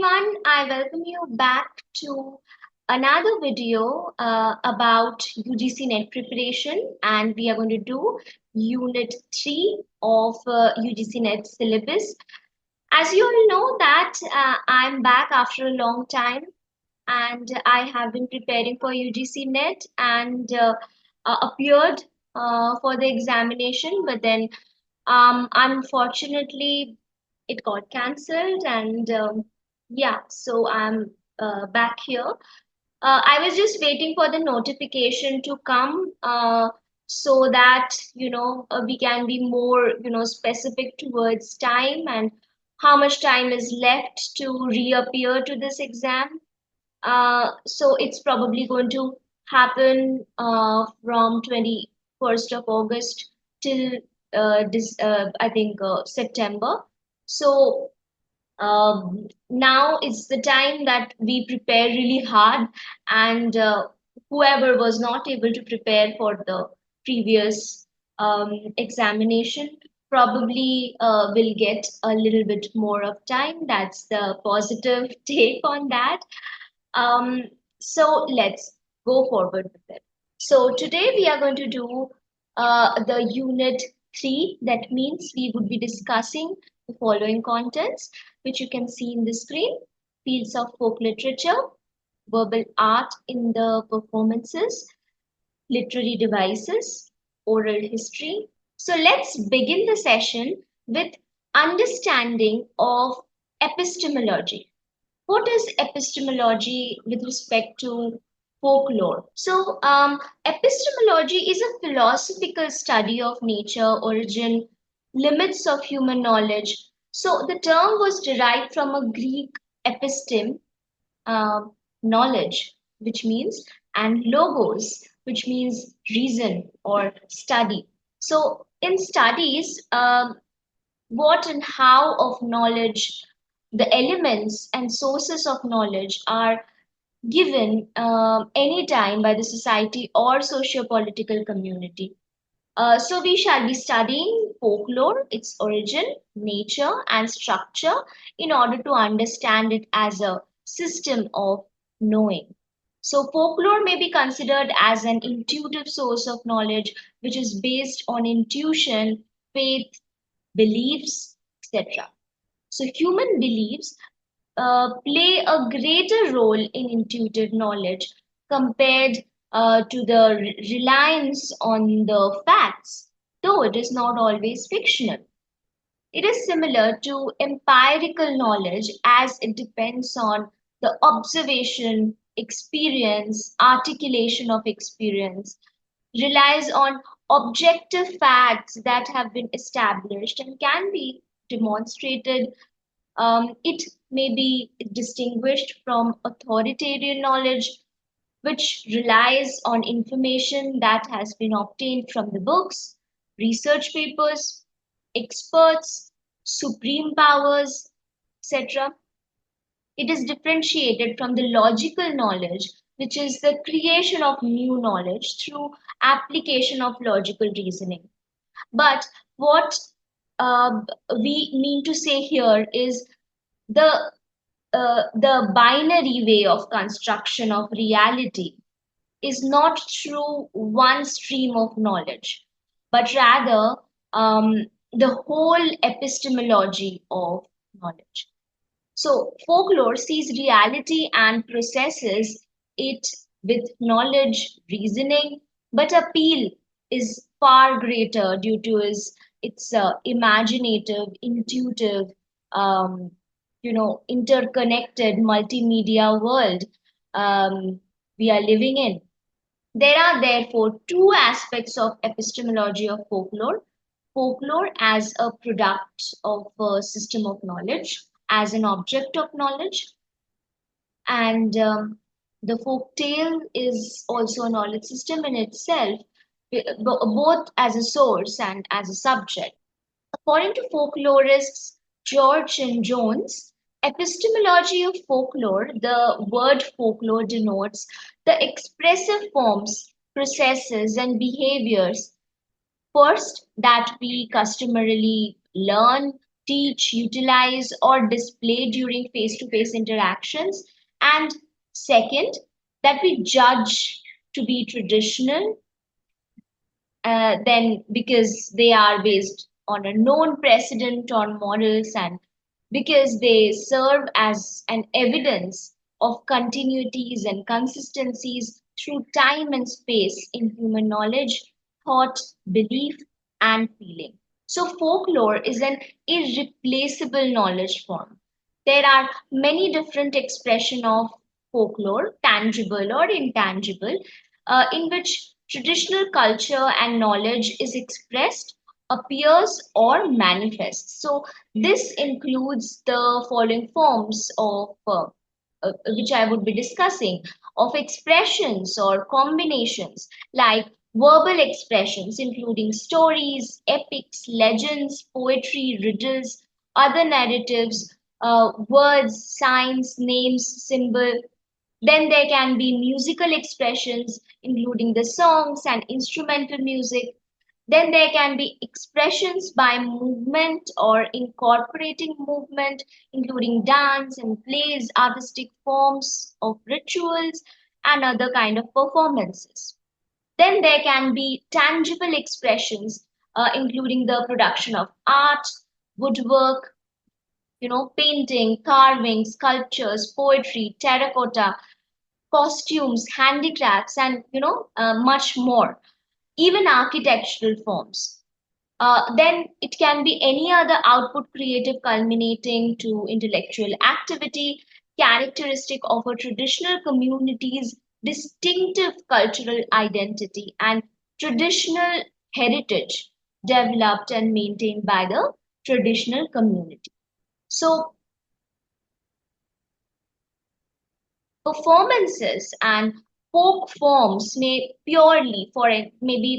everyone, I welcome you back to another video about UGC NET preparation, and we are going to do Unit 3 of UGC NET syllabus. As you all know that I'm back after a long time, and I have been preparing for UGC NET and appeared for the examination, but then unfortunately it got cancelled, and yeah, so I'm back here. I was just waiting for the notification to come so that we can be more specific towards time and how much time is left to reappear to this exam. So it's probably going to happen from 21st of August till I think September. So now it's the time that we prepare really hard, and whoever was not able to prepare for the previous examination probably will get a little bit more of time. That's the positive take on that. um, so let's go forward with it. So today we are going to do the unit 3. That means we would be discussing the following contents, which you can see in the screen: fields of folk literature, verbal art in the performances, literary devices, oral history. So let's begin the session with understanding of epistemology. What is epistemology with respect to folklore? So, epistemology is a philosophical study of nature, origin, limits of human knowledge. So, the term was derived from a Greek episteme, uh, knowledge, which means, and logos, which means reason or study. So, in studies, what and how of knowledge, the elements and sources of knowledge are given anytime by the society or socio-political community. So we shall be studying folklore, its origin, nature, and structure in order to understand it as a system of knowing. So folklore may be considered as an intuitive source of knowledge which is based on intuition, faith, beliefs, etc. So human beliefs play a greater role in intuitive knowledge compared to the reliance on the facts, though it is not always fictional. It is similar to empirical knowledge as it depends on the observation, experience, articulation of experience, relies on objective facts that have been established and can be demonstrated. It may be distinguished from authoritarian knowledge, which relies on information that has been obtained from the books, research papers, experts, supreme powers, etc. It is differentiated from the logical knowledge, which is the creation of new knowledge through application of logical reasoning. But what uh, we mean to say here is the the binary way of construction of reality is not through one stream of knowledge, but rather the whole epistemology of knowledge. So, folklore sees reality and processes it with knowledge, reasoning, but appeal is far greater due to its imaginative, intuitive, um, interconnected multimedia world we are living in. There are therefore two aspects of epistemology of folklore: folklore as a product of a system of knowledge, as an object of knowledge, and the folk tale is also a knowledge system in itself, both as a source and as a subject. According to folklorists George and Jones, epistemology of folklore, the word folklore denotes the expressive forms, processes, and behaviors, first, that we customarily learn, teach, utilize, or display during face to face interactions. And second, that we judge to be traditional, then because they are based on a known precedent on models and because they serve as an evidence of continuities and consistencies through time and space in human knowledge, thought, belief, and feeling. So, folklore is an irreplaceable knowledge form. There are many different expressions of folklore, tangible or intangible, in which traditional culture and knowledge is expressed, appears, or manifests. So, this includes the following forms of which I would be discussing of expressions or combinations like verbal expressions, including stories, epics, legends, poetry, riddles, other narratives, words, signs, names, symbol. Then there can be musical expressions, including the songs and instrumental music. Then there can be expressions by movement or incorporating movement, including dance and plays, artistic forms of rituals, and other kind of performances. Then there can be tangible expressions, including the production of art, woodwork, painting, carving, sculptures, poetry, terracotta, costumes, handicrafts, and much more. Even architectural forms. Then it can be any other output creative culminating to intellectual activity, characteristic of a traditional community's distinctive cultural identity and traditional heritage developed and maintained by the traditional community. So performances and folk forms may be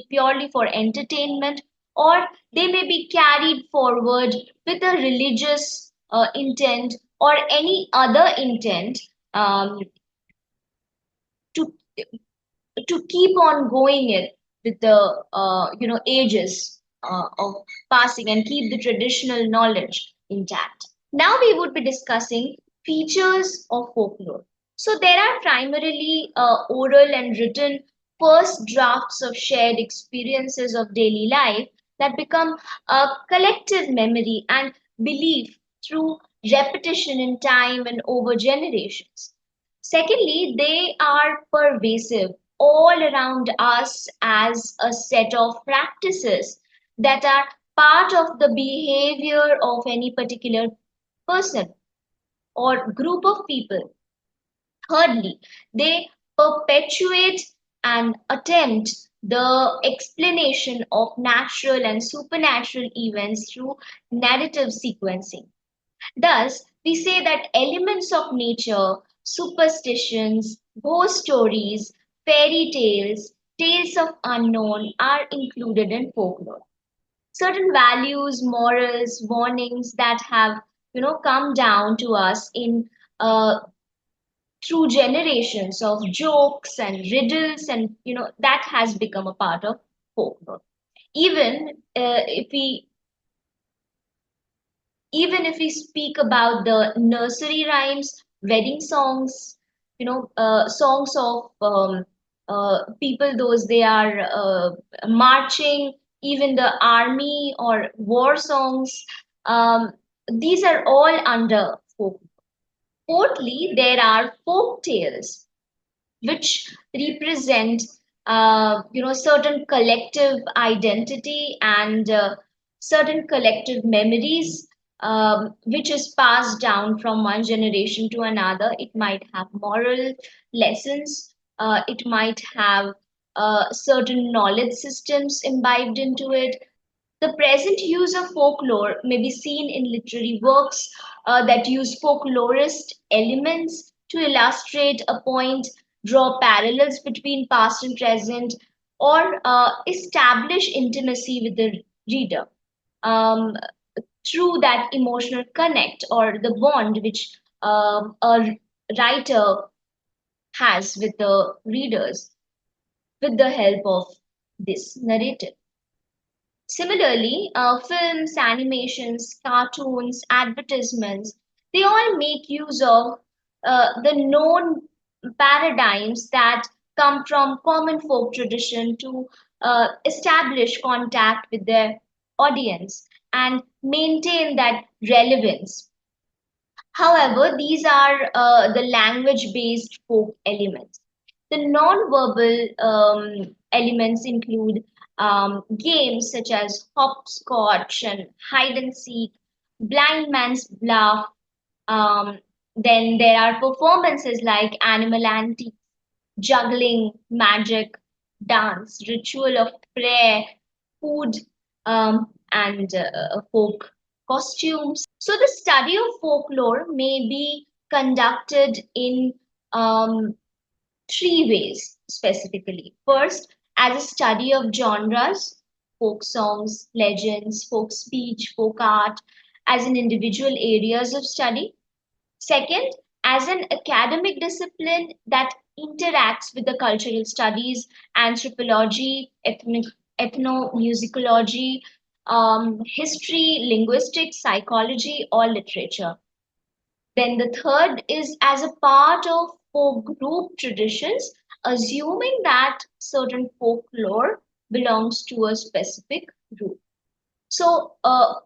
purely for entertainment, or they may be carried forward with a religious intent or any other intent, to keep on going it with the ages of passing and keep the traditional knowledge intact. Now we would be discussing features of folklore. So there are primarily oral and written first drafts of shared experiences of daily life that become a collective memory and belief through repetition in time and over generations. Secondly, they are pervasive all around us as a set of practices that are part of the behavior of any particular person or group of people. Thirdly, they perpetuate and attempt the explanation of natural and supernatural events through narrative sequencing. Thus, we say that elements of nature, superstitions, ghost stories, fairy tales, tales of unknown are included in folklore. Certain values, morals, warnings that have come down to us in through generations of jokes and riddles, and that has become a part of folklore. Even if we even if we speak about the nursery rhymes, wedding songs, songs of people, those they are marching, even the army or war songs, these are all under folk. Fourthly, there are folk tales which represent certain collective identity and certain collective memories, which is passed down from one generation to another. It might have moral lessons, it might have certain knowledge systems imbibed into it. The present use of folklore may be seen in literary works that use folklorist elements to illustrate a point, draw parallels between past and present, or establish intimacy with the reader um, through that emotional connect or the bond which a writer has with the readers with the help of this narrative. Similarly, films, animations, cartoons, advertisements, they all make use of the known paradigms that come from common folk tradition to establish contact with their audience and maintain that relevance. However, these are the language based folk elements. The non-verbal elements include games such as hopscotch and hide and seek, blind man's bluff. Um, then there are performances like animal antics, juggling, magic, dance, ritual of prayer, food, and folk costumes. So the study of folklore may be conducted in um, three ways specifically. First, as a study of genres, folk songs, legends, folk speech, folk art, as in individual areas of study. Second, as an academic discipline that interacts with the cultural studies, anthropology, ethnomusicology, history, linguistics, psychology, or literature. Then the third is as a part of folk group traditions, assuming that certain folklore belongs to a specific group. So,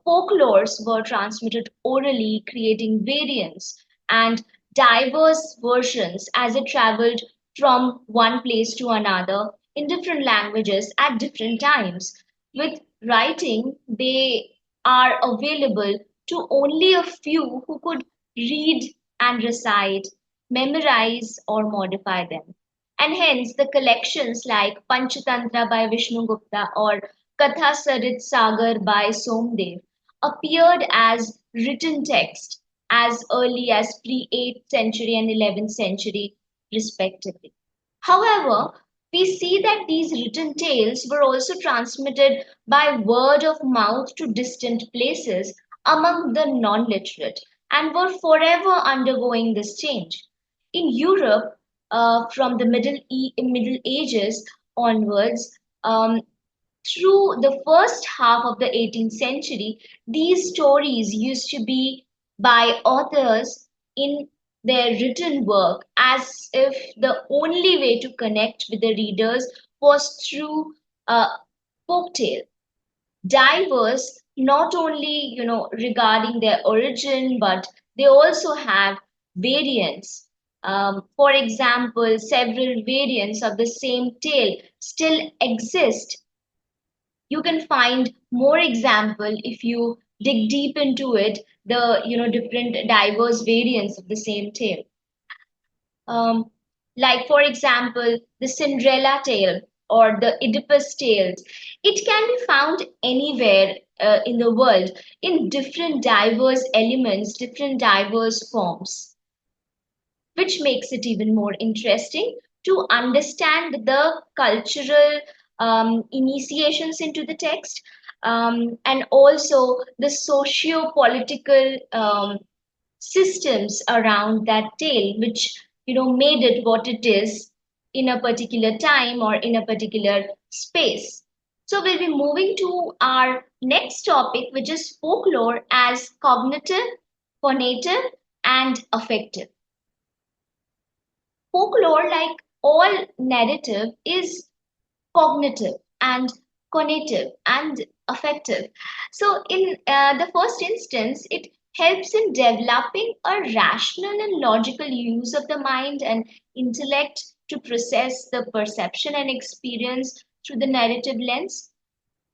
folklores were transmitted orally, creating variants and diverse versions as it traveled from one place to another in different languages at different times. With writing, they are available to only a few who could read and recite, memorize, or modify them. And hence, the collections like Panchatantra by Vishnu Gupta or Katha Sarit Sagar by Somdev appeared as written text as early as pre 8th century and 11th century, respectively. However, we see that these written tales were also transmitted by word of mouth to distant places among the non literate and were forever undergoing this change. In Europe, from the Middle Ages onwards, through the first half of the 18th century, these stories used to be by authors in their written work, as if the only way to connect with the readers was through a folktale. Diverse, not only regarding their origin, but they also have variants. For example, several variants of the same tale still exist. You can find more example if you dig deep into it, the different diverse variants of the same tale. Um, like for example the Cinderella tale or the Oedipus tales. It can be found anywhere in the world in different diverse elements, different diverse forms, which makes it even more interesting to understand the cultural initiations into the text, and also the socio political systems around that tale, which made it what it is in a particular time or in a particular space. So we'll be moving to our next topic, which is folklore as cognitive, phonative, and affective. Folklore, like all narrative, is cognitive and conative and affective. So, in the first instance, it helps in developing a rational and logical use of the mind and intellect to process the perception and experience through the narrative lens.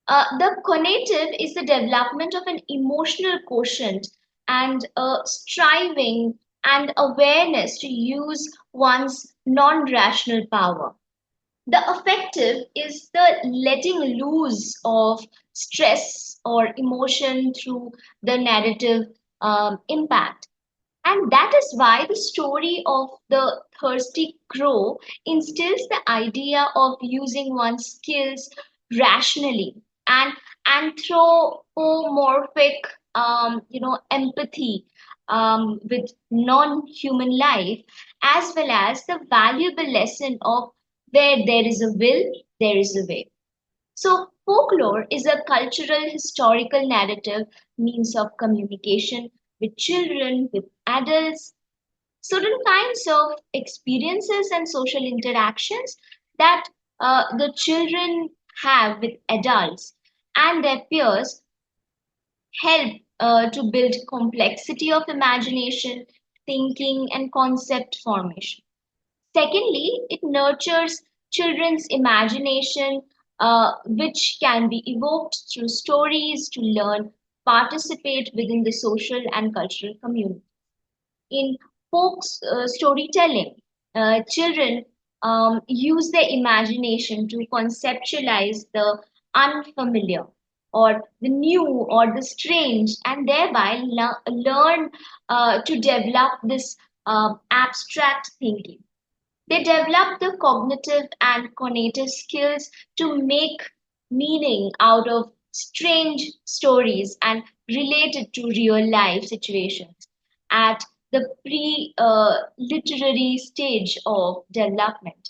The conative is the development of an emotional quotient and a striving and awareness to use one's non rational power. The affective is the letting loose of stress or emotion through the narrative impact. And that is why the story of the thirsty crow instills the idea of using one's skills rationally and anthropomorphic, empathy with non-human life, as well as the valuable lesson of where there is a will, there is a way. So, folklore is a cultural historical narrative means of communication with children, with adults, certain kinds of experiences and social interactions that the children have with adults and their peers help to build complexity of imagination, thinking, and concept formation. Secondly, it nurtures children's imagination, which can be evoked through stories to learn, participate within the social and cultural community. In folk storytelling, children use their imagination to conceptualize the unfamiliar or the new or the strange, and thereby learn to develop this abstract thinking. They develop the cognitive and cognitive skills to make meaning out of strange stories and relate it to real life situations at the pre literary stage of development.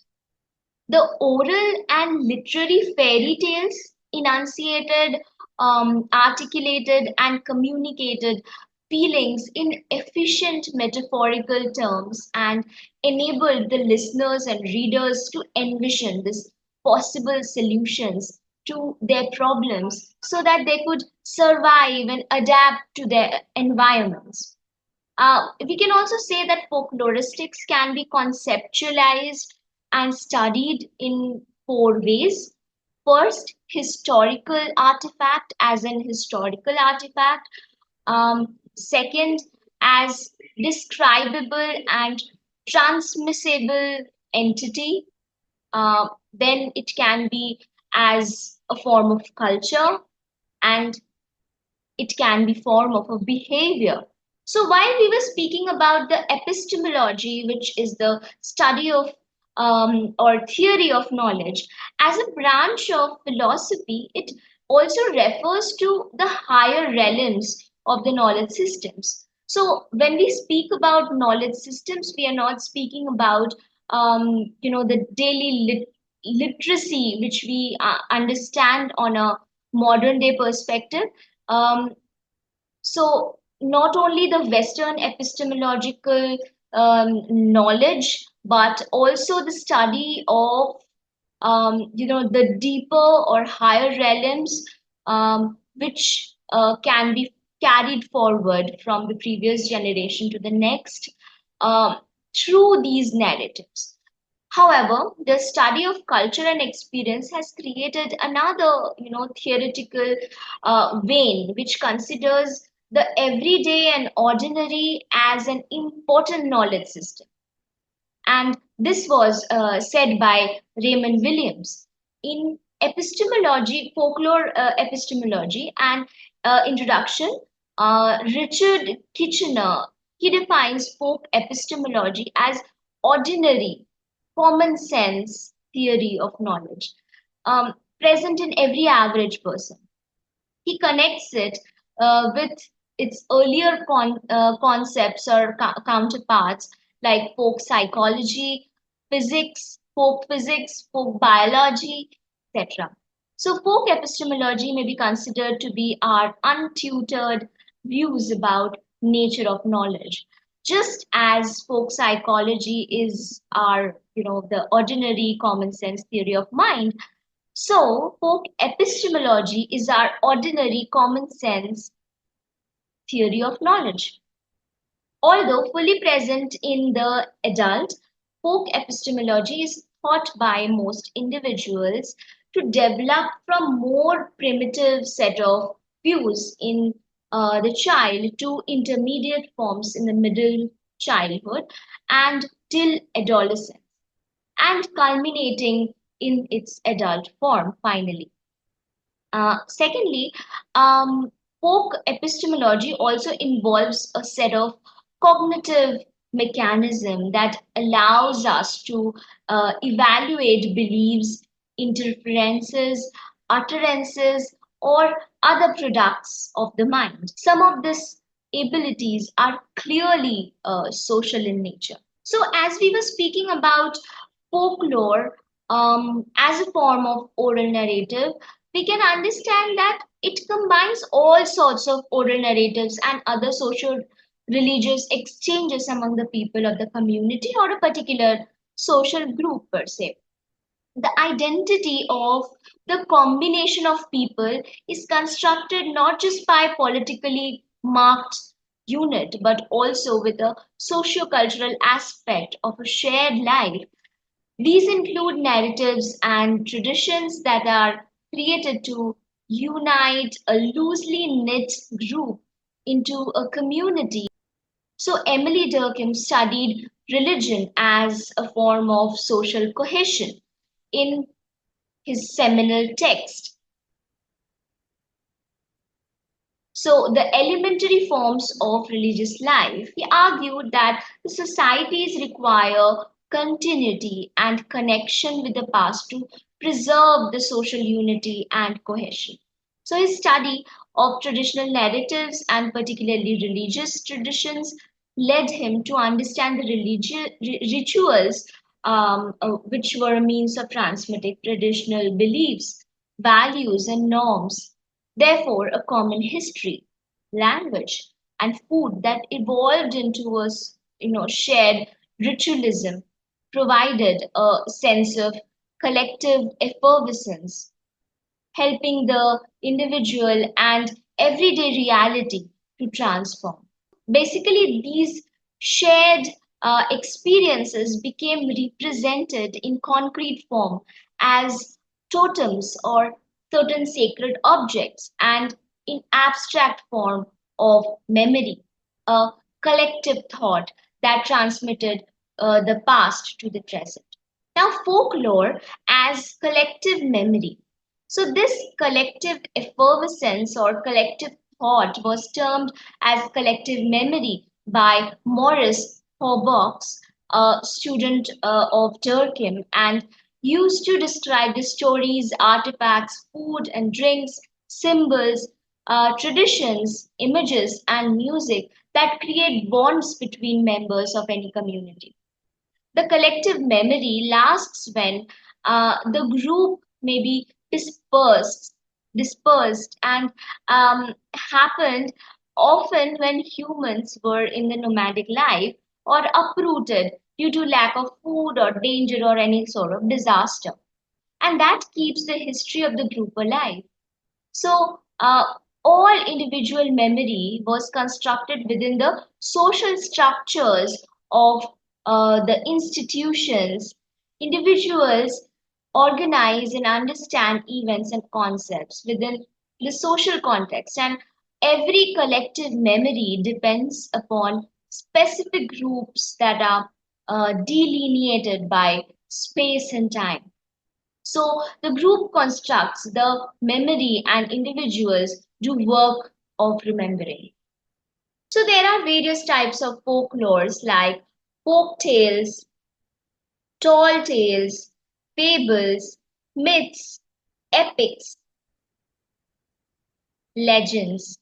The oral and literary fairy tales enunciated, articulated, and communicated feelings in efficient metaphorical terms and enabled the listeners and readers to envision this possible solutions to their problems so that they could survive and adapt to their environments. We can also say that folkloristics can be conceptualized and studied in four ways. First, historical artifact, as an historical artifact. Second, as describable and transmissible entity. Then it can be as a form of culture, and it can be form of a behavior. So while we were speaking about the epistemology, which is the study of or theory of knowledge, as a branch of philosophy, it also refers to the higher realms of the knowledge systems. So when we speak about knowledge systems, we are not speaking about the daily literacy which we understand on a modern day perspective. um, so not only the Western epistemological knowledge, but also the study of the deeper or higher realms, which can be carried forward from the previous generation to the next um, through these narratives. However, the study of culture and experience has created another, theoretical vein which considers the everyday and ordinary as an important knowledge system. And this was said by Raymond Williams in epistemology, folklore epistemology, and introduction. Richard Kitchener, he defines folk epistemology as ordinary, common sense theory of knowledge, present in every average person. He connects it with its earlier concepts or counterparts like folk psychology, physics, folk biology, etc. So, folk epistemology may be considered to be our untutored views about nature of knowledge, just as folk psychology is our, the ordinary common sense theory of mind. So, folk epistemology is our ordinary common sense theory of knowledge. Although fully present in the adult, folk epistemology is thought by most individuals to develop from more primitive set of views in the child to intermediate forms in the middle childhood and till adolescence, and culminating in its adult form finally. Secondly, folk epistemology also involves a set of cognitive mechanism that allows us to evaluate beliefs, interferences, utterances, or other products of the mind. Some of these abilities are clearly social in nature. So, as we were speaking about folklore as a form of oral narrative, we can understand that it combines all sorts of oral narratives and other social religious exchanges among the people of the community or a particular social group per se. The identity of the combination of people is constructed not just by politically marked unit but also with a socio-cultural aspect of a shared life. These include narratives and traditions that are created to unite a loosely knit group into a community. So Emily Durkheim studied religion as a form of social cohesion in his seminal text. So, the elementary forms of religious life, he argued that the societies require continuity and connection with the past to preserve the social unity and cohesion. So, his study of traditional narratives and particularly religious traditions led him to understand the rituals which were a means of transmitting traditional beliefs, values, and norms. Therefore, a common history, language, and food that evolved into a shared ritualism provided a sense of collective effervescence, helping the individual and everyday reality to transform. Basically, these shared experiences became represented in concrete form as totems or certain sacred objects, and in abstract form of memory, a collective thought that transmitted the past to the present. Now, folklore as collective memory. So, this collective effervescence or collective thought was termed as collective memory by Maurice Horbox, a student of Durkheim, and used to describe the stories, artifacts, food and drinks, symbols, traditions, images, and music that create bonds between members of any community. The collective memory lasts when the group may be dispersed and happened often when humans were in the nomadic life or uprooted due to lack of food or danger or any sort of disaster. And that keeps the history of the group alive. So, all individual memory was constructed within the social structures of the institutions. Individuals organize and understand events and concepts within the social context, and every collective memory depends upon specific groups that are delineated by space and time. So the group constructs the memory and individuals do work of remembering. So there are various types of folklores like folk tales, tall tales, fables, myths, epics, legends,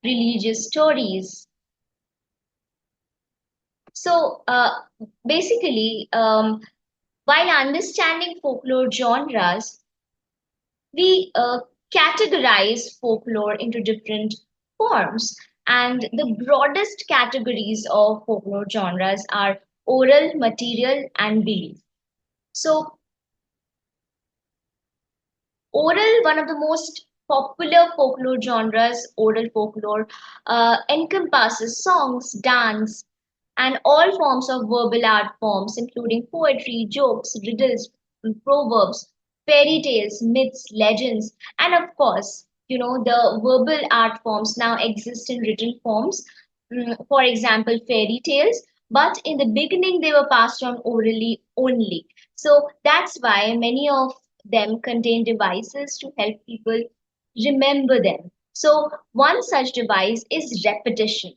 religious stories. So basically, while understanding folklore genres, we categorize folklore into different forms, and the broadest categories of folklore genres are oral, material, and belief. So, oral, one of the most popular folklore genres, oral folklore, encompasses songs, dance, and all forms of verbal art forms, including poetry, jokes, riddles, proverbs, fairy tales, myths, legends, and of course, the verbal art forms now exist in written forms. For example, fairy tales, but in the beginning they were passed on orally only. So that's why many of them contain devices to help people remember them. So, one such device is repetition.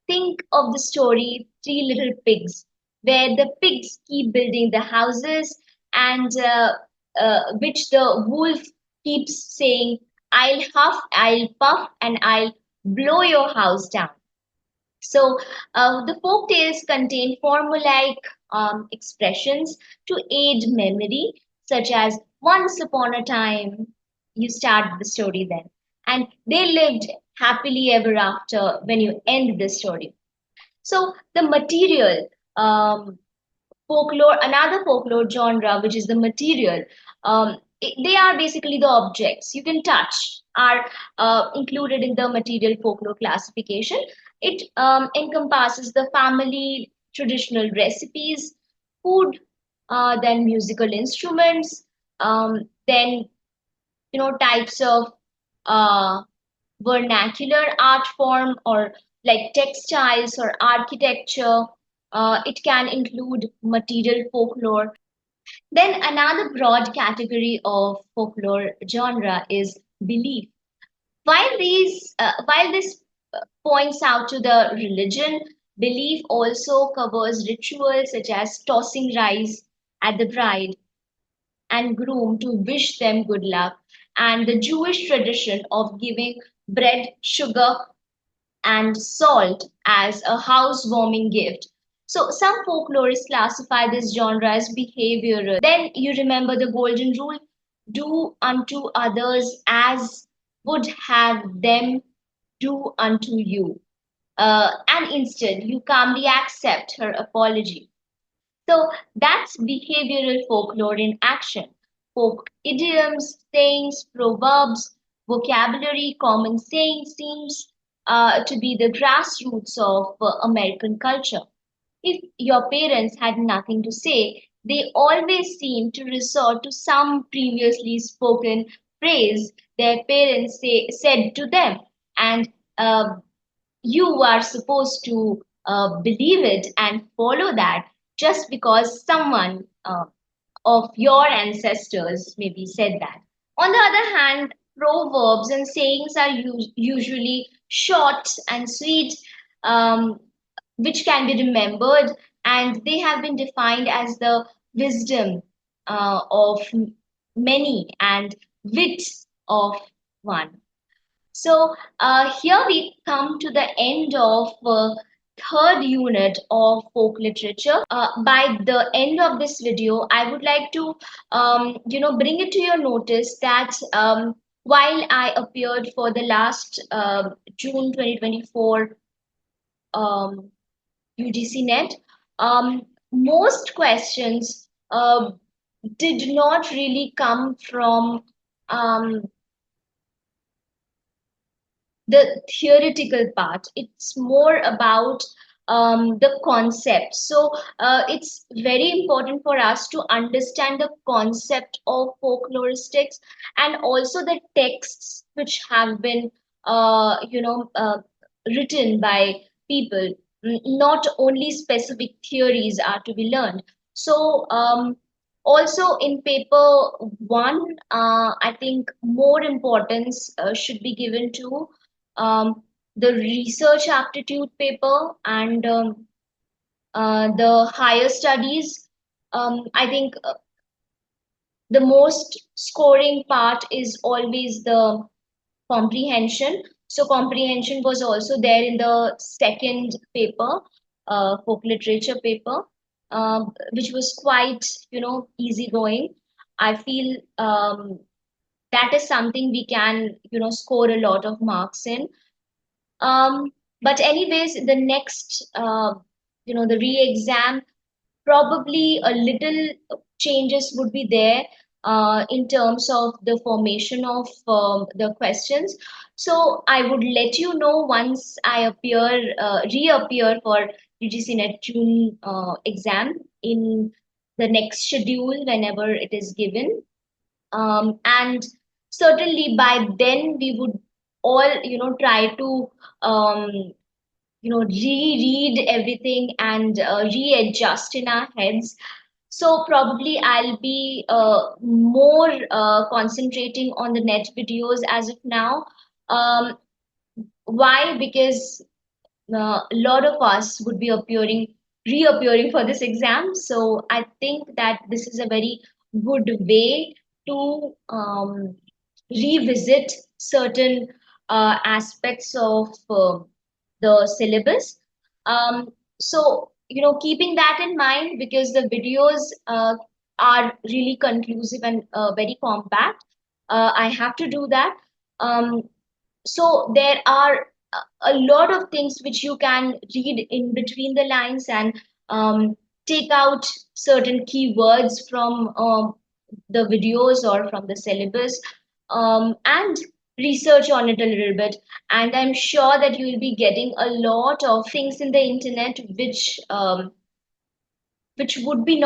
Think of the story Three Little Pigs, where the pigs keep building the houses and which the wolf keeps saying, I'll huff, I'll puff, and I'll blow your house down. So, the folk tales contain formulaic expressions to aid memory, such as once upon a time. you start the story then. And they lived happily ever after when you end the story. So the material, folklore, another folklore genre, which is the material, they are basically the objects you can touch, are included in the material folklore classification. It encompasses the family traditional recipes, food, then musical instruments, then types of uh, vernacular art form, or like textiles or architecture. It can include material folklore. Then another broad category of folklore genre is belief. While this points out to the religion, belief also covers rituals such as tossing rice at the bride and groom to wish them good luck, and the Jewish tradition of giving bread, sugar, and salt as a housewarming gift. So some folklorists classify this genre as behavioral. Then you remember the golden rule: do unto others as would have them do unto you. And instead, you calmly accept her apology. So that's behavioral folklore in action. Folk idioms, sayings, proverbs, vocabulary, common sayings seems to be the grassroots of American culture. If your parents had nothing to say, they always seem to resort to some previously spoken phrase their parents said to them, and uh, you are supposed to believe it and follow that just because someone of your ancestors maybe said that. On the other hand, proverbs and sayings are usually short and sweet, um, which can be remembered, and they have been defined as the wisdom of many and wit of one. So here we come to the end of third unit of folk literature. By the end of this video, I would like to, bring it to your notice that while I appeared for the last June 2024 um, UGC NET, most questions did not really come from um, the theoretical part. It's more about the concept. So it's very important for us to understand the concept of folkloristics and also the texts which have been written by people. Not only specific theories are to be learned. So also in paper one, I think more importance should be given to the research aptitude paper and the higher studies. I think the most scoring part is always the comprehension. So comprehension was also there in the second paper, folk literature paper, which was quite easy going. I feel that is something we can score a lot of marks in. But anyways, the next, the re-exam, probably a little changes would be there in terms of the formation of the questions. So I would let you know once I reappear for UGC NET June exam in the next schedule whenever it is given. And certainly by then we would all try to um, reread everything and readjust in our heads. So probably I'll be more concentrating on the net videos as of now. Why? Because a lot of us would be reappearing for this exam. So I think that this is a very good way to revisit certain aspects of the syllabus. So, keeping that in mind, because the videos are really conclusive and very compact. I have to do that. um, so there are a lot of things which you can read in between the lines, and take out certain keywords from the videos or from the syllabus, and research on it a little bit. And I'm sure that you will be getting a lot of things in the internet which would be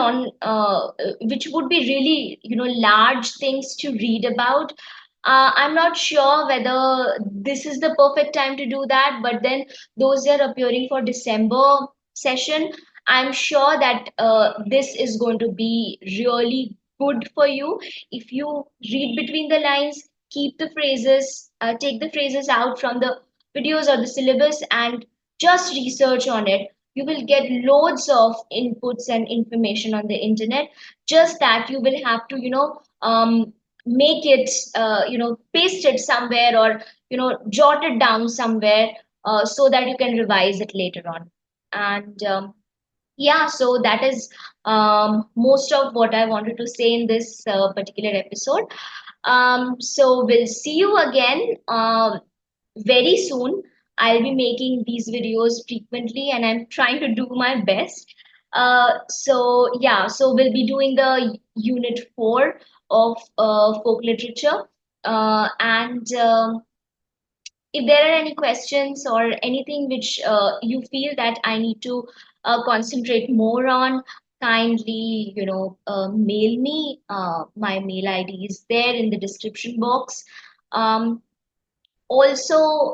which would be really, large things to read about. I'm not sure whether this is the perfect time to do that, but then those are appearing for December session. I'm sure that this is going to be really good for you if you read between the lines, keep the phrases, take the phrases out from the videos or the syllabus, and just research on it. You will get loads of inputs and information on the internet. Just that you will have to, make it, paste it somewhere, or jot it down somewhere, so that you can revise it later on. And yeah, so that is most of what I wanted to say in this particular episode. So we'll see you again very soon. I'll be making these videos frequently, and I'm trying to do my best. So yeah, so we'll be doing the unit 4 of folk literature. And if there are any questions or anything which you feel that I need to concentrate more on, kindly, mail me. My mail ID is there in the description box. Also,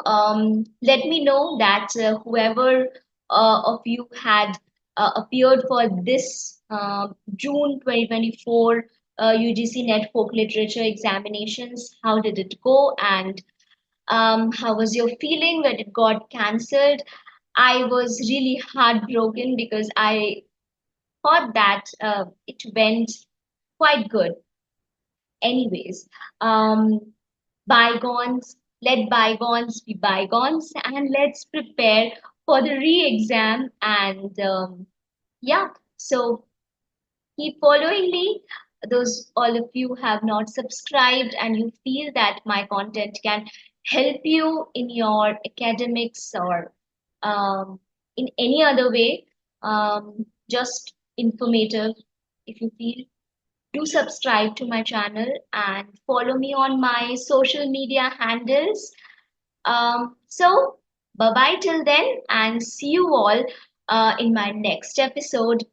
let me know that whoever of you had appeared for this June 2024 UGC NET folk literature examinations, how did it go, and how was your feeling when it got cancelled? I was really heartbroken because I thought that it went quite good. Anyways, bygones, let bygones be bygones, and let's prepare for the re-exam. And yeah, so keep following me. Those all of you have not subscribed and you feel that my content can help you in your academics or in any other way, just informative, if you feel, do subscribe to my channel and follow me on my social media handles. So, bye bye till then, and see you all in my next episode.